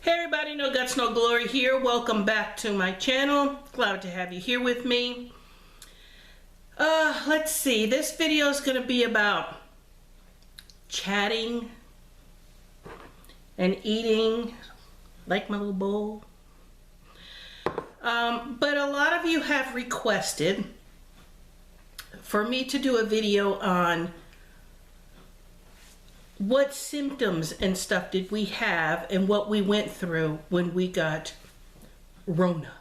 Hey everybody, No Guts, No Glory here. Welcome back to my channel. Glad to have you here with me. Let's see. This video is going to be about chatting and eating, like my little bowl. But a lot of you have requested for me to do a video on what symptoms and stuff did we have and what we went through when we got Rona.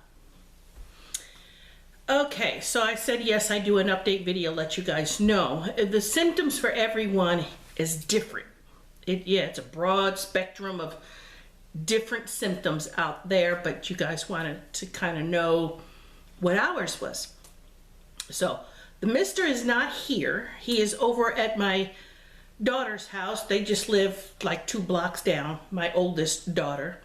Okay, so I said yes, I do an update video, let you guys know. The symptoms for everyone is different. It's a broad spectrum of different symptoms out there, but you guys wanted to kind of know what ours was. So the mister is not here. He is over at my daughter's house. They just live like 2 blocks down, my oldest daughter.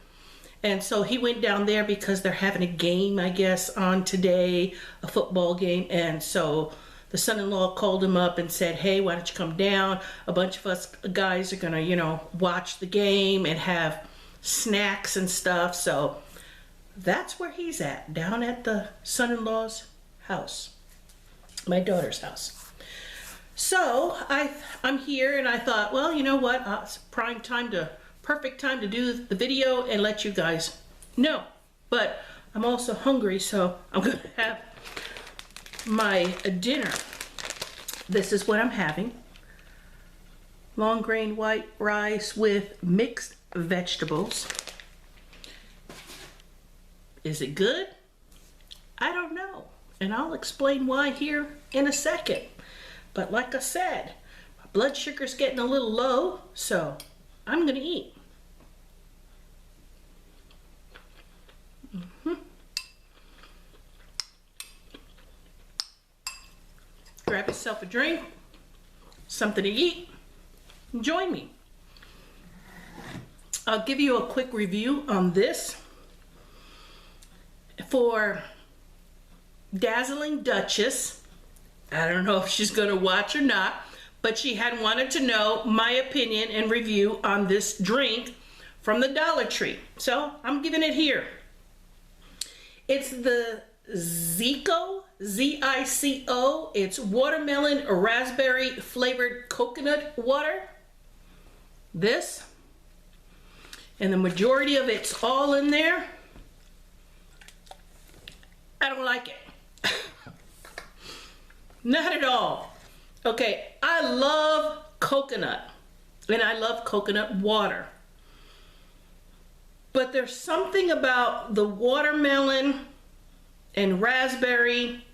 And so he went down there because they're having a game, I guess, on today, a football game. And so the son-in-law called him up and said, hey, why don't you come down? A bunch of us guys are gonna, watch the game and have snacks and stuff. So that's where he's at, down at the son-in-law's house, my daughter's house. So I'm here and I thought, well, you know what? It's perfect time to do the video and let you guys know. But I'm also hungry, so I'm gonna have my dinner. This is what I'm having. Long grain white rice with mixed vegetables. Is it good? I don't know. And I'll explain why here in a second. But like I said, my blood sugar's getting a little low, so I'm gonna eat. Grab yourself a drink, something to eat, and join me. I'll give you a quick review on this. For Dazzling Duchess, I don't know if she's gonna watch or not, but she had wanted to know my opinion and review on this drink from the Dollar Tree. So I'm giving it here. It's the Zico, Z-I-C-O. It's watermelon raspberry flavored coconut water. This. And the majority of it's all in there. I don't like it. Not at all. Okay, I love coconut and I love coconut water. But there's something about the watermelon and raspberry,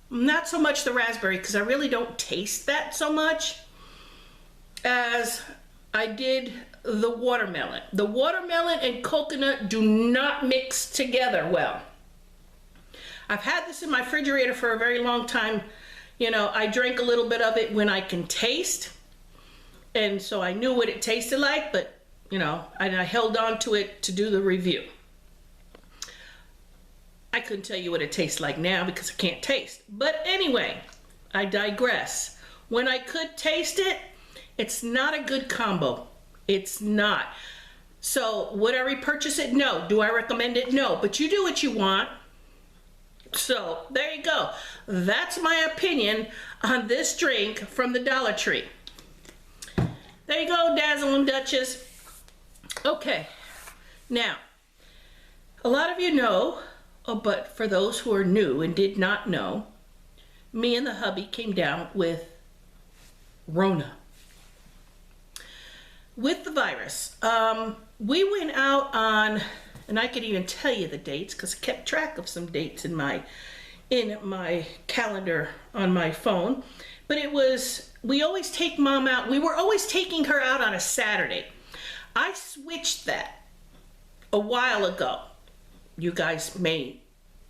not so much the raspberry because I really don't taste that so much as I did the watermelon. The watermelon and coconut do not mix together well. I've had this in my refrigerator for a very long time. I drank a little bit of it when I can taste, and so I knew what it tasted like, but I held on to it to do the review. I couldn't tell you what it tastes like now because I can't taste. But anyway, I digress. When I could taste it, it's not a good combo. It's not. So would I repurchase it? No. Do I recommend it? No. But you do what you want. So there you go. That's my opinion on this drink from the Dollar Tree. There you go, Dazzling Duchess. Okay, now a lot of you know, but for those who are new and did not know, me and the hubby came down with Rona, with the virus. We went out on, and I could even tell you the dates because I kept track of some dates in my calendar on my phone. But it was, we always take mom out. We were always taking her out on a Saturday. I switched that a while ago. You guys may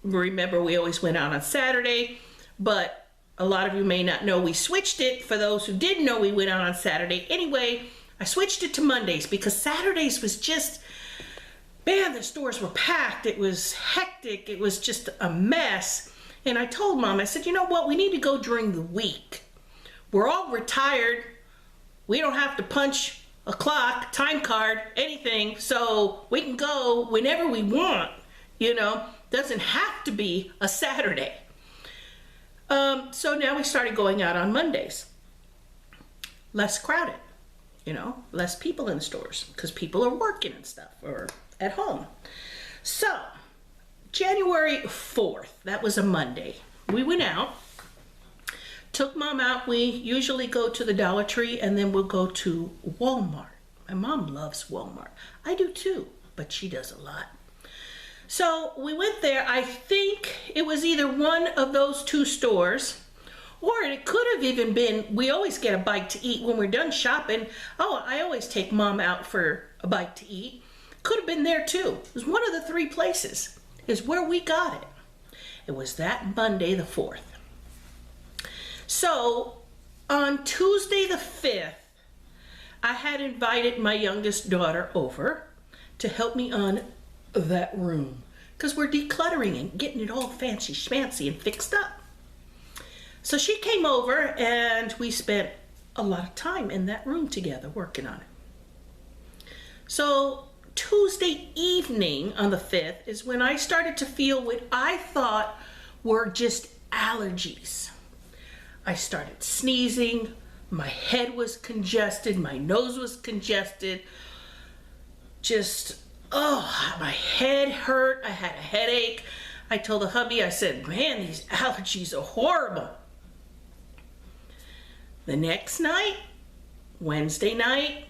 remember we always went out on Saturday, but a lot of you may not know we switched it. For those who didn't know, we went out on Saturday. Anyway, I switched it to Mondays because Saturdays was just, man, the stores were packed. It was hectic. It was just a mess. And I told Mom, I said, you know what? We need to go during the week. We're all retired. We don't have to punch a clock, time card, anything, so we can go whenever we want, you know. Doesn't have to be a Saturday. So now we started going out on Mondays. Less crowded, you know, less people in the stores because people are working and stuff or at home. So January 4th, that was a Monday, we went out, took Mom out. We usually go to the Dollar Tree and then we'll go to Walmart. My mom loves Walmart. I do too, but she does a lot. So we went there. I think it was either one of those two stores, or it could have even been, we always get a bite to eat when we're done shopping. Oh, I always take Mom out for a bite to eat. Could have been there too. It was one of the three places is where we got it. It was that Monday the 4th. So on Tuesday the 5th, I had invited my youngest daughter over to help me on that room because we're decluttering and getting it all fancy schmancy and fixed up. So she came over and we spent a lot of time in that room together working on it. So Tuesday evening on the 5th is when I started to feel what I thought were just allergies. I started sneezing, my head was congested, my nose was congested, just, oh, my head hurt, I had a headache. I told the hubby, I said, man, these allergies are horrible. The next night, Wednesday night,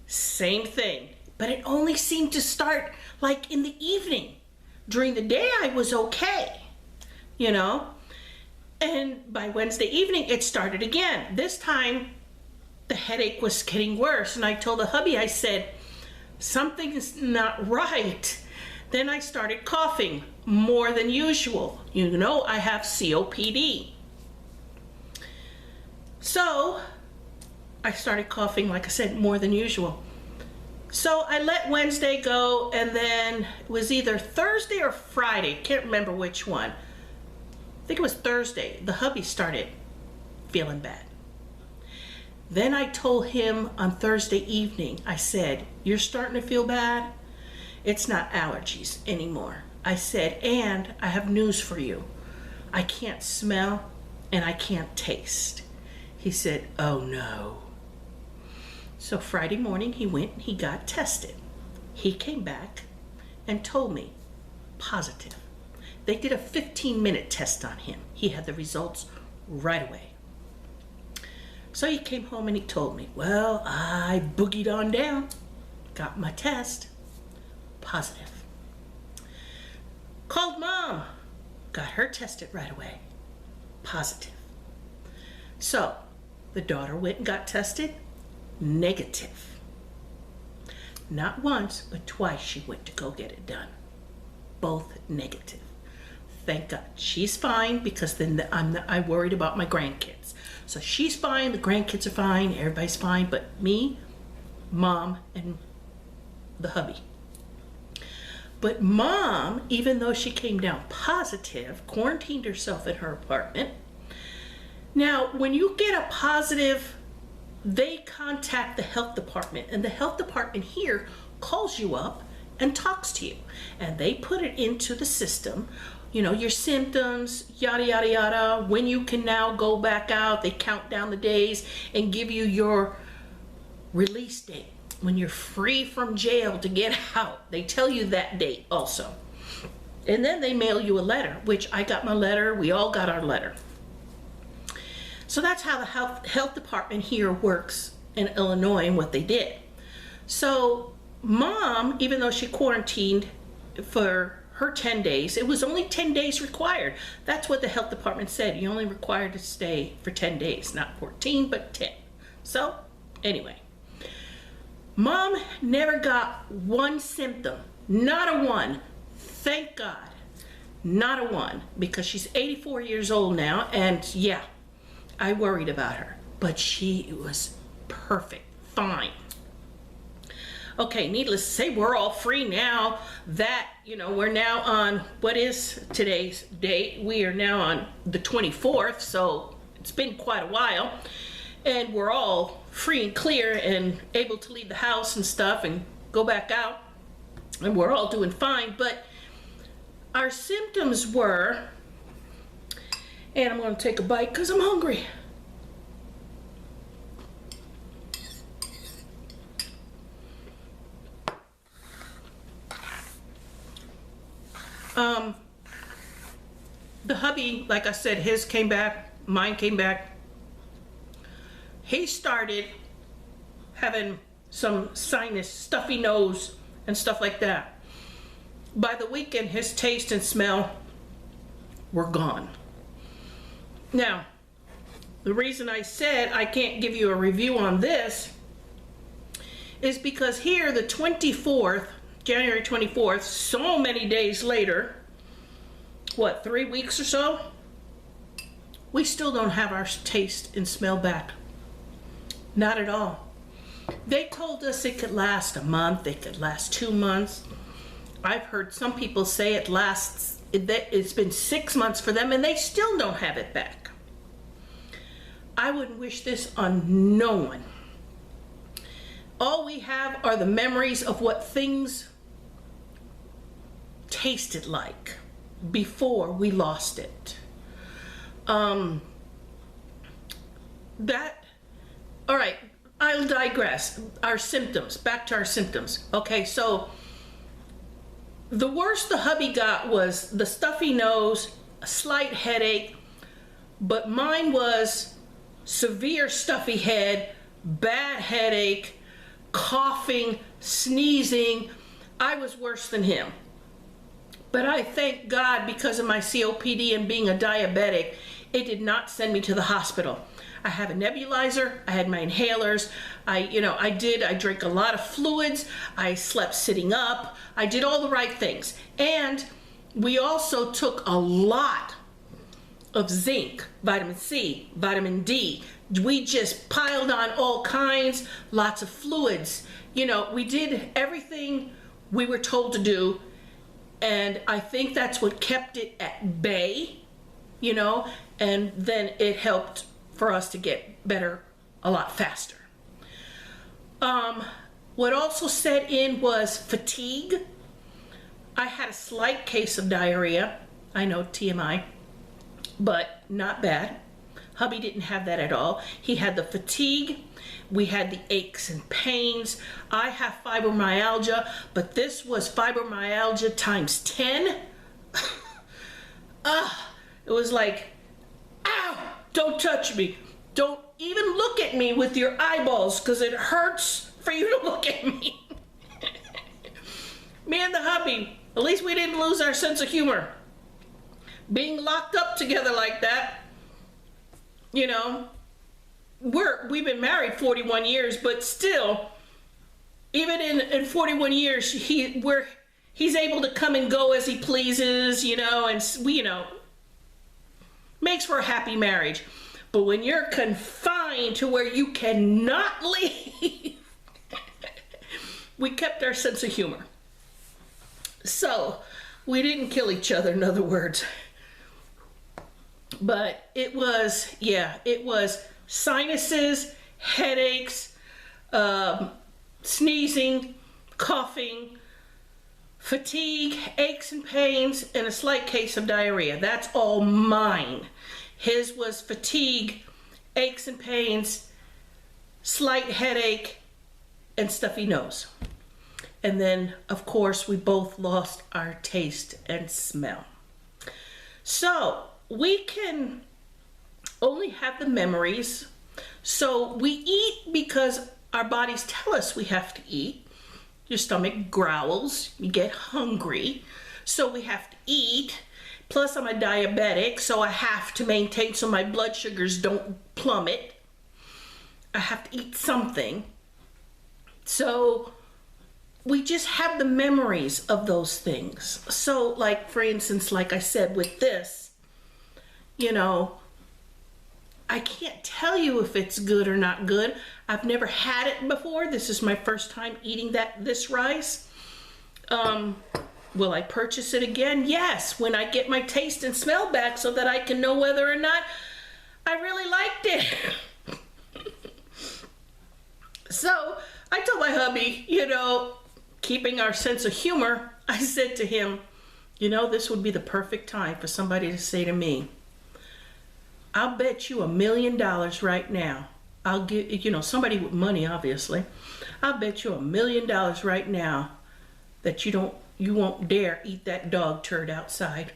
same thing. But it only seemed to start like in the evening. During the day, I was okay, you know? And by Wednesday evening, it started again. This time, the headache was getting worse. And I told the hubby, I said, something's not right. Then I started coughing more than usual. You know, I have COPD. So I started coughing, like I said, more than usual. So I let Wednesday go, and then it was either Thursday or Friday, can't remember which one. I think it was Thursday, the hubby started feeling bad. Then I told him on Thursday evening, I said, you're starting to feel bad? It's not allergies anymore. I said, and I have news for you. I can't smell and I can't taste. He said, oh no. So Friday morning he went and he got tested. He came back and told me, positive. They did a 15-minute test on him. He had the results right away. So he came home and he told me, well, I boogied on down, got my test, positive. Called Mom, got her tested right away, positive. So the daughter went and got tested, negative. Not once, but twice she went to go get it done. Both negative. Thank God. She's fine because then I worried about my grandkids. So she's fine, the grandkids are fine, everybody's fine, but me, Mom, and the hubby. But Mom, even though she came down positive, quarantined herself in her apartment. Now, when you get a positive, they contact the health department, and the health department here calls you up and talks to you, and they put it into the system, you know, your symptoms, yada, yada, yada, when you can now go back out. They count down the days and give you your release date, when you're free from jail to get out. They tell you that date also. And then they mail you a letter, which I got my letter, we all got our letter. So that's how the health department here works in Illinois and what they did. So Mom, even though she quarantined for her 10 days, it was only 10 days required. That's what the health department said. You're only required to stay for 10 days, not 14, but 10. So anyway, Mom never got one symptom, not a one. Thank God, not a one, because she's 84 years old now, and yeah, I worried about her, but she was perfect, fine. Okay, needless to say, we're all free now that, you know, we're now on, what is today's date? We are now on the 24th, so it's been quite a while. and we're all free and clear and able to leave the house and stuff and go back out, and we're all doing fine. But our symptoms were, and I'm going to take a bite because I'm hungry. The hubby, like I said, his came back, mine came back. He started having some sinus, stuffy nose, and stuff like that. By the weekend, his taste and smell were gone. Now, the reason I said I can't give you a review on this is because here, the 24th, January 24th, so many days later, what, 3 weeks or so, we still don't have our taste and smell back. Not at all. They told us it could last a month, it could last 2 months. I've heard some people say it's been 6 months for them and they still don't have it back. I wouldn't wish this on no one. All we have are the memories of what things tasted like before we lost it. All right, I'll digress. Our symptoms, back to our symptoms. Okay, so the worst the hubby got was the stuffy nose, a slight headache, but mine was severe stuffy head, bad headache, coughing, sneezing. I was worse than him. But I thank God, because of my COPD and being a diabetic, it did not send me to the hospital. I have a nebulizer, I had my inhalers, I drank a lot of fluids, I slept sitting up, I did all the right things. And we also took a lot of zinc, vitamin C, vitamin D. We just piled on all kinds, lots of fluids. We did everything we were told to do. And I think that's what kept it at bay, and then it helped for us to get better a lot faster. What also set in was fatigue. I had a slight case of diarrhea. I know, TMI, but not bad. Hubby didn't have that at all. He had the fatigue. We had the aches and pains. I have fibromyalgia, but this was fibromyalgia times 10. It was like, ow, don't touch me. Don't even look at me with your eyeballs, because it hurts for you to look at me. Me and the hubby, at least we didn't lose our sense of humor. Being locked up together like that, we've been married 41 years, but still, even in 41 years, he's able to come and go as he pleases, and makes for a happy marriage. But when you're confined to where you cannot leave, we kept our sense of humor. So we didn't kill each other, in other words. But it was sinuses, headaches, sneezing, coughing, fatigue, aches and pains, and a slight case of diarrhea. That's all mine. His was fatigue, aches and pains, slight headache, and stuffy nose. And then, of course, we both lost our taste and smell. So we can only have the memories. So we eat because our bodies tell us we have to eat. Your stomach growls, you get hungry, so we have to eat. Plus I'm a diabetic, so I have to maintain so my blood sugars don't plummet. I have to eat something. So we just have the memories of those things. So like, for instance, like I said with this, I can't tell you if it's good or not good. I've never had it before. This is my first time eating this rice. Will I purchase it again? Yes, when I get my taste and smell back so that I can know whether or not I really liked it. So I told my hubby, keeping our sense of humor, I said to him, this would be the perfect time for somebody to say to me, I'll bet you $1 million right now. I'll give, somebody with money, obviously. I'll bet you $1 million right now that you won't dare eat that dog turd outside.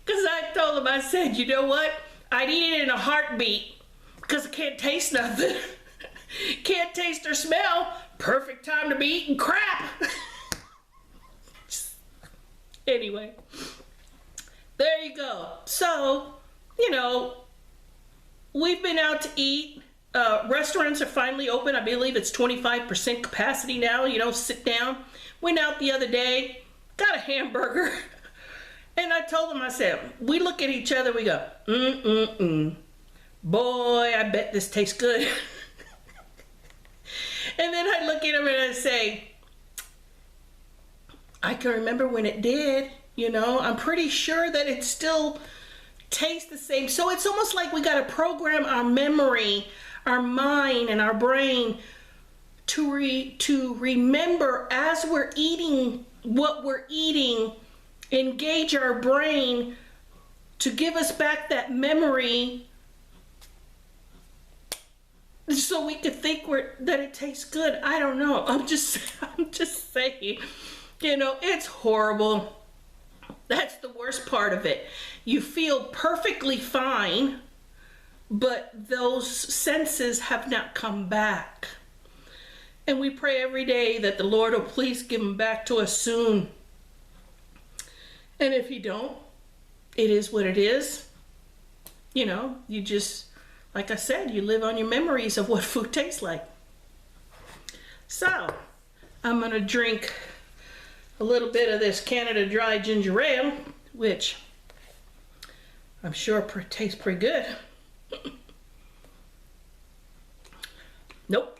Because I told him, I said, you know what? I'd eat it in a heartbeat because I can't taste nothing. Can't taste or smell. Perfect time to be eating crap. Anyway, there you go. So, we've been out to eat. Restaurants are finally open. I believe it's 25% capacity now. Sit down. Went out the other day, got a hamburger. And I told him, I said, we look at each other, we go, boy, I bet this tastes good. And then I look at him and I say, I can remember when it did, I'm pretty sure that it still tastes the same. So it's almost like we got to program our memory, our mind, and our brain to remember as we're eating what we're eating, engage our brain to give us back that memory so we could think that it tastes good. I don't know. I'm just saying, it's horrible. That's the worst part of it. You feel perfectly fine, but those senses have not come back. And we pray every day that the Lord will please give them back to us soon. And if you don't, it is what it is. You just, like I said, you live on your memories of what food tastes like. So, I'm going to drink a little bit of this Canada Dry Ginger Ale, which I'm sure tastes pretty good. Nope.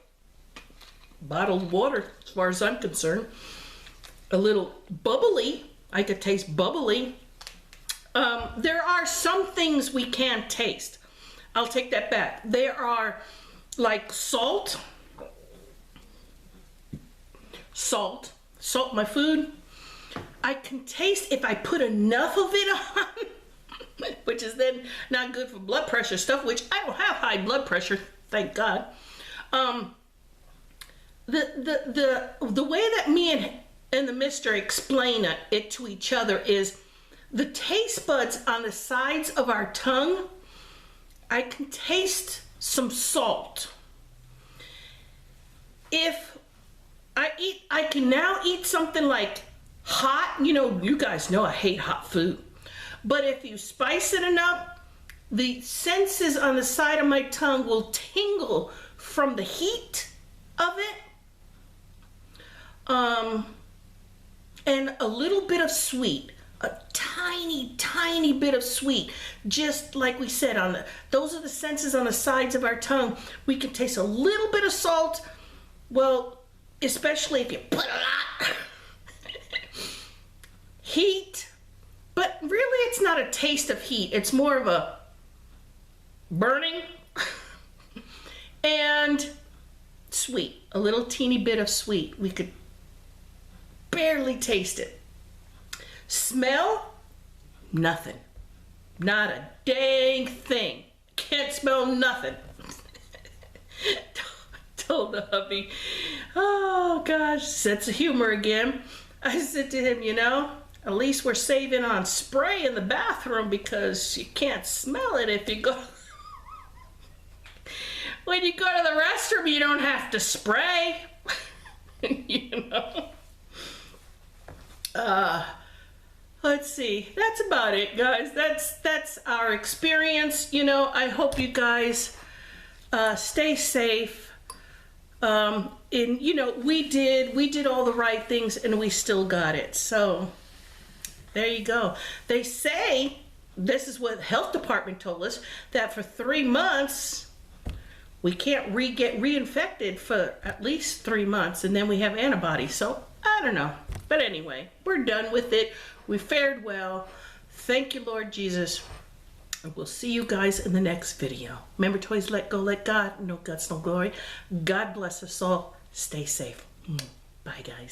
Bottled water, as far as I'm concerned. A little bubbly. I could taste bubbly. There are some things we can't taste. I'll take that back. There are like salt my food. I can taste if I put enough of it on, which is then not good for blood pressure stuff, which I don't have high blood pressure, thank God. The way that me and the mister explain it to each other is the taste buds on the sides of our tongue. I can taste some salt. If I can now eat something like hot, you guys know I hate hot food. But if you spice it enough, the senses on the side of my tongue will tingle from the heat of it. And a little bit of sweet, a tiny bit of sweet, just like we said, those are the senses on the sides of our tongue. We can taste a little bit of salt, well, especially if you put a lot. Heat, but really it's not a taste of heat, it's more of a burning. And sweet, a little teeny bit of sweet. We could barely taste it. Smell, nothing. Not a dang thing. Can't smell nothing. Told the hubby, oh gosh, sense of humor again. I said to him, at least we're saving on spray in the bathroom because you can't smell it if you go. When you go to the restroom, you don't have to spray. Let's see. That's about it, guys. That's our experience. I hope you guys stay safe. And we did all the right things and we still got it. So there you go. They say, this is what the health department told us, that for 3 months we can't get reinfected for at least 3 months, and then we have antibodies. So I don't know. But anyway, we're done with it. We fared well. Thank you, Lord Jesus. And we'll see you guys in the next video. Remember, toys let go, let God. No guts, no glory. God bless us all. Stay safe. Bye, guys.